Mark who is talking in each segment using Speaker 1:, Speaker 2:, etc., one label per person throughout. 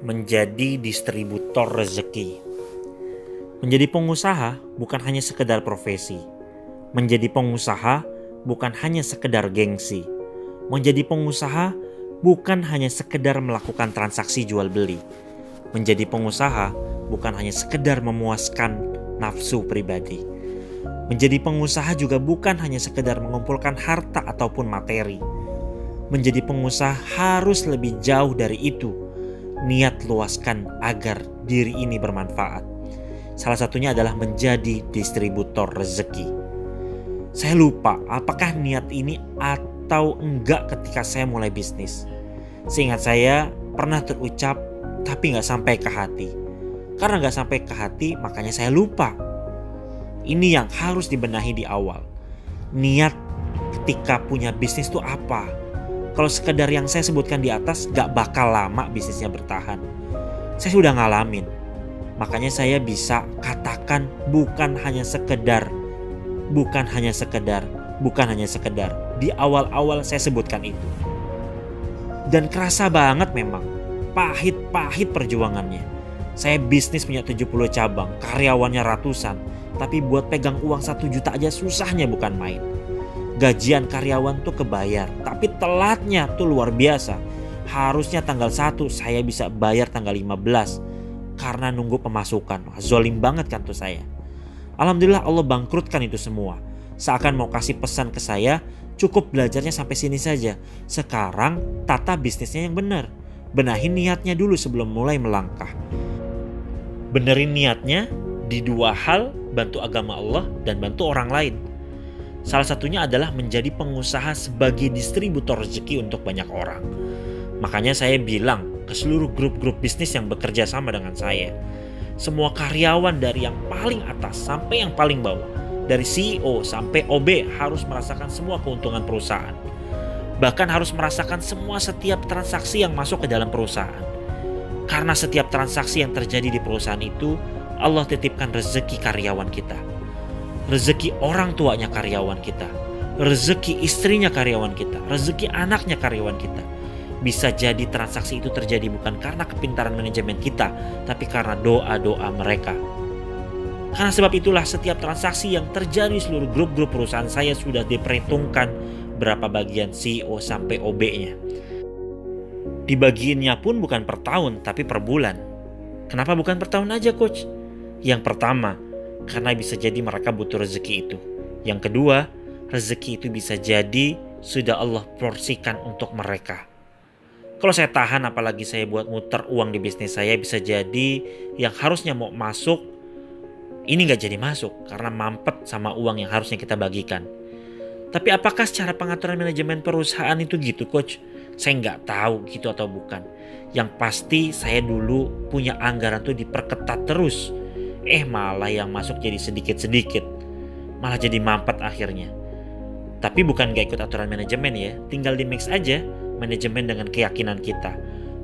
Speaker 1: menjadi distributor rezeki. Menjadi pengusaha bukan hanya sekedar profesi. Menjadi pengusaha bukan hanya sekedar gengsi. Menjadi pengusaha bukan hanya sekedar melakukan transaksi jual beli. Menjadi pengusaha bukan hanya sekedar memuaskan nafsu pribadi. Menjadi pengusaha juga bukan hanya sekedar mengumpulkan harta ataupun materi. Menjadi pengusaha harus lebih jauh dari itu. Niat luaskan agar diri ini bermanfaat. Salah satunya adalah menjadi distributor rezeki. Saya lupa apakah niat ini atau enggak ketika saya mulai bisnis. Seingat saya pernah terucap tapi gak sampai ke hati. Karena gak sampai ke hati makanya saya lupa. Ini yang harus dibenahi di awal. Niat ketika punya bisnis itu apa? Kalau sekedar yang saya sebutkan di atas gak bakal lama bisnisnya bertahan. Saya sudah ngalamin. Makanya saya bisa katakan bukan hanya sekedar. Di awal-awal saya sebutkan itu. Dan kerasa banget memang. Pahit perjuangannya. Saya bisnis punya 70 cabang, karyawannya ratusan. Tapi buat pegang uang 1 juta aja susahnya bukan main. Gajian karyawan tuh kebayar, tapi telatnya tuh luar biasa. Harusnya tanggal 1 saya bisa bayar tanggal 15 karena nunggu pemasukan. Wah, zolim banget kan tuh saya. Alhamdulillah Allah bangkrutkan itu semua. Seakan mau kasih pesan ke saya, cukup belajarnya sampai sini saja. Sekarang tata bisnisnya yang benar. Benahin niatnya dulu sebelum mulai melangkah. Benerin niatnya di 2 hal, bantu agama Allah dan bantu orang lain. Salah satunya adalah menjadi pengusaha sebagai distributor rezeki untuk banyak orang. Makanya saya bilang ke seluruh grup-grup bisnis yang bekerja sama dengan saya. Semua karyawan dari yang paling atas sampai yang paling bawah. Dari CEO sampai OB harus merasakan semua keuntungan perusahaan. Bahkan harus merasakan semua setiap transaksi yang masuk ke dalam perusahaan. Karena setiap transaksi yang terjadi di perusahaan itu, Allah titipkan rezeki karyawan kita. Rezeki orang tuanya karyawan kita, rezeki istrinya karyawan kita, rezeki anaknya karyawan kita. Bisa jadi transaksi itu terjadi bukan karena kepintaran manajemen kita, tapi karena doa-doa mereka. Karena sebab itulah setiap transaksi yang terjadi di seluruh grup-grup perusahaan saya sudah diperhitungkan berapa bagian CEO sampai OB-nya. Dibagiinnya pun bukan per tahun, tapi per bulan. Kenapa bukan per tahun aja, Coach? Yang pertama, karena bisa jadi mereka butuh rezeki itu. Yang kedua, rezeki itu bisa jadi sudah Allah porsikan untuk mereka. Kalau saya tahan apalagi saya buat muter uang di bisnis saya, bisa jadi yang harusnya mau masuk, ini gak jadi masuk karena mampet sama uang yang harusnya kita bagikan. Tapi apakah secara pengaturan manajemen perusahaan itu gitu, Coach? Saya gak tahu gitu atau bukan. Yang pasti saya dulu punya anggaran tuh diperketat terus. Malah yang masuk jadi sedikit-sedikit. Malah jadi mampet akhirnya. Tapi bukan gak ikut aturan manajemen ya. Tinggal di mix aja manajemen dengan keyakinan kita.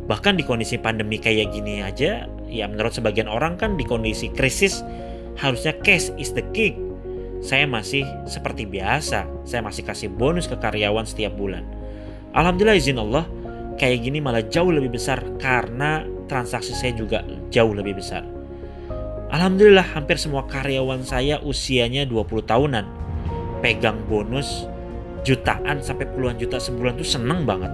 Speaker 1: Bahkan di kondisi pandemi kayak gini aja, ya menurut sebagian orang kan di kondisi krisis harusnya cash is the king. Saya masih seperti biasa. Saya masih kasih bonus ke karyawan setiap bulan. Alhamdulillah izin Allah, kayak gini malah jauh lebih besar karena transaksi saya juga jauh lebih besar. Alhamdulillah hampir semua karyawan saya usianya 20 tahunan. Pegang bonus jutaan sampai puluhan juta sebulan tuh seneng banget.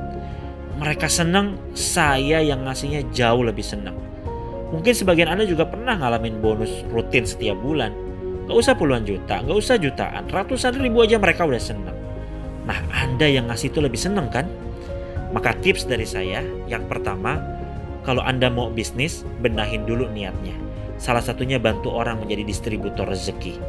Speaker 1: Mereka seneng, saya yang ngasihnya jauh lebih seneng. Mungkin sebagian Anda juga pernah ngalamin bonus rutin setiap bulan. Gak usah puluhan juta, gak usah jutaan, ratusan ribu aja mereka udah seneng. Nah, Anda yang ngasih itu lebih seneng kan? Maka tips dari saya, yang pertama, kalau Anda mau bisnis, benahin dulu niatnya. Salah satunya bantu orang menjadi distributor rezeki.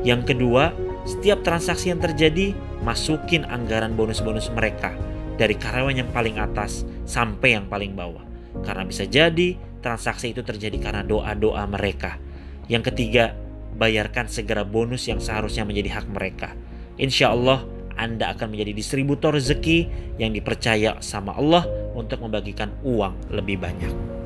Speaker 1: Yang kedua, setiap transaksi yang terjadi, masukin anggaran bonus-bonus mereka. Dari karyawan yang paling atas sampai yang paling bawah. Karena bisa jadi transaksi itu terjadi karena doa-doa mereka. Yang ketiga, bayarkan segera bonus yang seharusnya menjadi hak mereka. Insya Allah Anda akan menjadi distributor rezeki yang dipercaya sama Allah untuk membagikan uang lebih banyak.